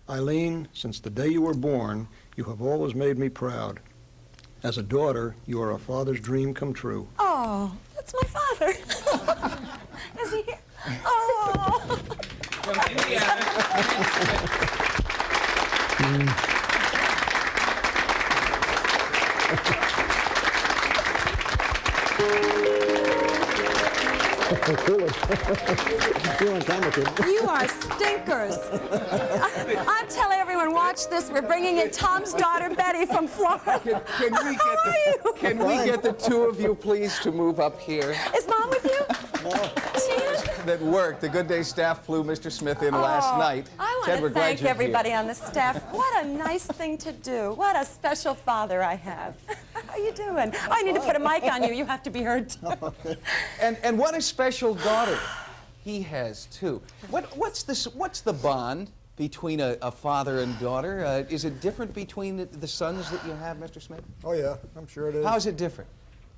Eileen, since the day you were born, you have always made me proud. As a daughter, you are a father's dream come true. Oh, that's my father. Is he here? Oh. You are stinkers. I'm telling everyone, watch this. We're bringing in Tom's daughter, Betty, from Florida. Can we get the two of you, please, to move up here? Is Mom with you? No. She is? That worked. The Good Day staff flew Mr. Smith in last night. I want to thank everybody on the staff. What a nice thing to do. What a special father I have. How you doing? Oh, I need to put a mic on you. You have to be heard, too. And what a special daughter he has, too. What's the bond between a father and daughter? Is it different between the sons that you have, Mr. Smith? Oh, yeah, I'm sure it is. How is it different?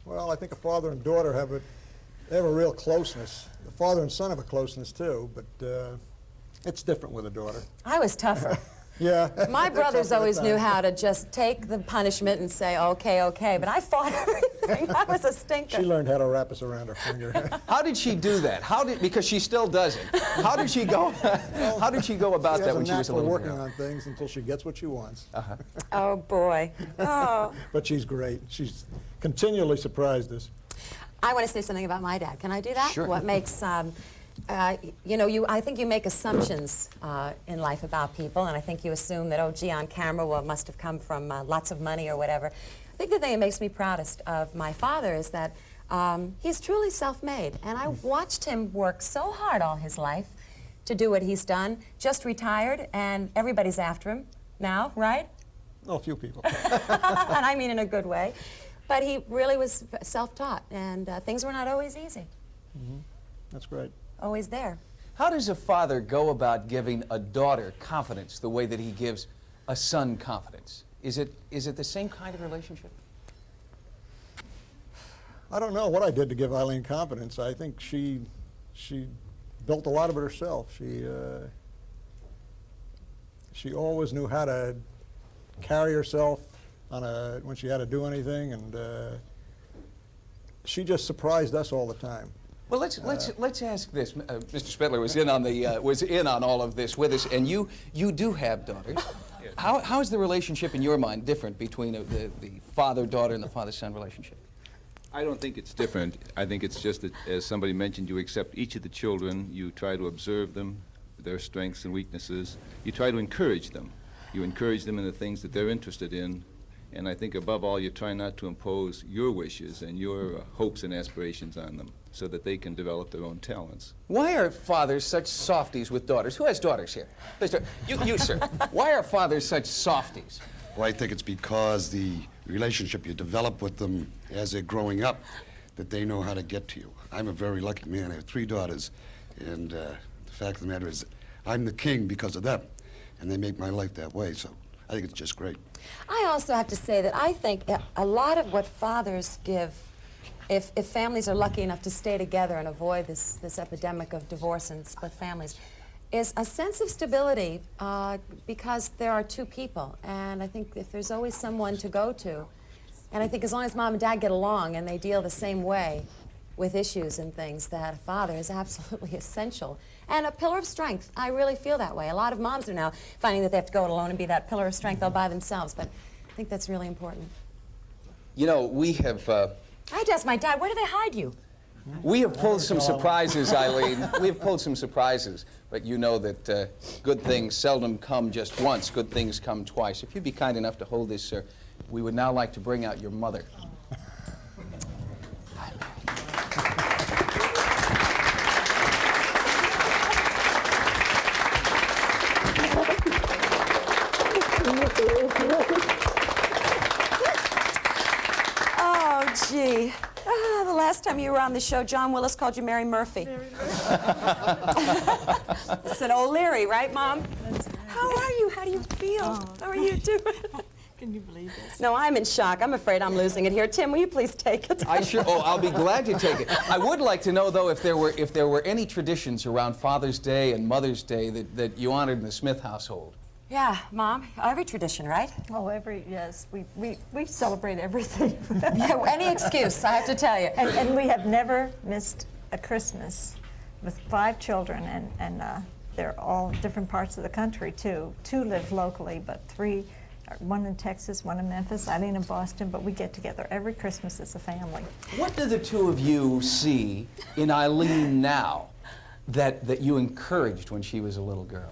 Well, I think a father and daughter have a real closeness. The father and son have a closeness, too, but it's different with a daughter. I was tougher. Yeah. My brothers always knew how to just take the punishment and say, okay, okay, but I fought everything. I was a stinker. She learned how to wrap us around her finger. How did she do that? Because she still does it. How did she go about that when she was a little girl? working on things until she gets what she wants. Uh-huh. Oh, boy. Oh. But she's great. She's continually surprised us. I want to say something about my dad. Can I do that? Sure. What makes, you know, I think you make assumptions in life about people, and I think you assume that, oh, gee, on camera, well, it must have come from lots of money or whatever. I think the thing that makes me proudest of my father is that he's truly self-made, and I watched him work so hard all his life to do what he's done, just retired, and everybody's after him now, right? Well, a few people. And I mean in a good way. But he really was self-taught, and things were not always easy. Mm-hmm. That's great. Always there. How does a father go about giving a daughter confidence the way that he gives a son confidence? Is it the same kind of relationship? I don't know what I did to give Eileen confidence. I think she built a lot of it herself. She always knew how to carry herself when she had to do anything, and she just surprised us all the time. Well, let's ask this. Mr. Spedler was in on all of this with us, and you do have daughters. Yes. How is the relationship in your mind different between the father-daughter and the father-son relationship? I don't think it's different. I think it's just that, as somebody mentioned, you accept each of the children. You try to observe them, their strengths and weaknesses. You try to encourage them. You encourage them in the things that they're interested in. And I think above all, you try not to impose your wishes and your hopes and aspirations on them so that they can develop their own talents. Why are fathers such softies with daughters? Who has daughters here? Mr. You sir. Why are fathers such softies? Well, I think it's because the relationship you develop with them as they're growing up, that they know how to get to you. I'm a very lucky man. I have 3 daughters, and the fact of the matter is I'm the king because of them, and they make my life that way, so I think it's just great. I also have to say that I think a lot of what fathers give, if families are lucky enough to stay together and avoid this epidemic of divorce and split families, is a sense of stability because there are 2 people. And I think if there's always someone to go to, and I think as long as mom and dad get along and they deal the same way with issues and things, that a father is absolutely essential. And a pillar of strength. I really feel that way. A lot of moms are now finding that they have to go it alone and be that pillar of strength all by themselves, but I think that's really important. You know, we have... I had to ask my dad, where do they hide you? We have pulled some surprises, Eileen. We have pulled some surprises, but you know that good things seldom come just once. Good things come twice. If you'd be kind enough to hold this, sir, we would now like to bring out your mother. Oh, gee. The last time you were on the show, John Willis called you Mary Murphy. It's an O'Leary, right, Mom? That's right. How are you? How do you feel? Oh. How are you doing? Can you believe this? No, I'm in shock. I'm afraid I'm losing it here. Tim, will you please take it? I'll be glad to take it. I would like to know, though, if there were any traditions around Father's Day and Mother's Day that you honored in the Smith household. Yeah, Mom, every tradition, right? Oh, yes, we celebrate everything. Yeah, any excuse, I have to tell you. And we have never missed a Christmas with 5 children, and they're all different parts of the country, too. 2 live locally, but 3, one in Texas, one in Memphis, Eileen in Boston, but we get together every Christmas as a family. What do the 2 of you see in Eileen now that you encouraged when she was a little girl?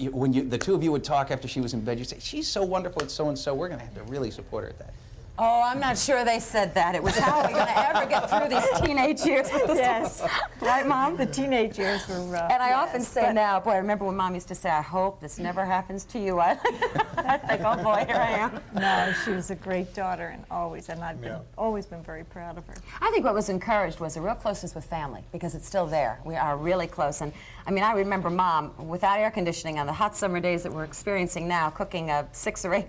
When the 2 of you would talk after she was in bed, you'd say, she's so wonderful at so-and-so, we're going to have to really support her at that. Oh, I'm not sure they said that. It was how are we going to ever get through these teenage years with this? Yes. Right, Mom? The teenage years were rough. And I often say now, boy, I remember when Mom used to say, I hope this never happens to you. I think, oh boy, here I am. No, she was a great daughter, and I've always been very proud of her. I think what was encouraged was a real closeness with family, because it's still there. We are really close. And I mean, I remember Mom, without air conditioning on the hot summer days that we're experiencing now, cooking 6 or 8,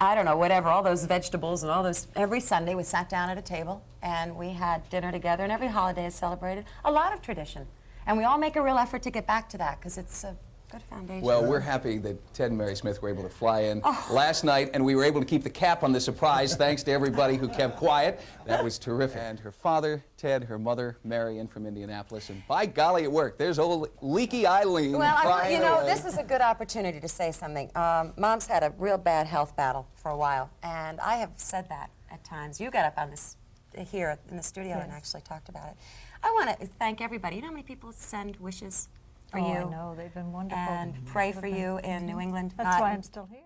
I don't know, whatever, all those vegetables and all those. Every Sunday we sat down at a table and we had dinner together, and every holiday is celebrated. A lot of tradition. And we all make a real effort to get back to that, because it's a good foundation. Well, we're happy that Ted and Mary Smith were able to fly in last night, and we were able to keep the cap on the surprise thanks to everybody who kept quiet. That was terrific. And her father, Ted, her mother, Mary, in from Indianapolis, and by golly, it worked. There's old leaky Eileen. Well, you know, away. this is a good opportunity to say something. Mom's had a real bad health battle for a while, and I have said that at times. You got up on this here in the studio and actually talked about it. I want to thank everybody. You know how many people send wishes for you? I know, they've been wonderful. And pray for you in New England. That's why I'm still here.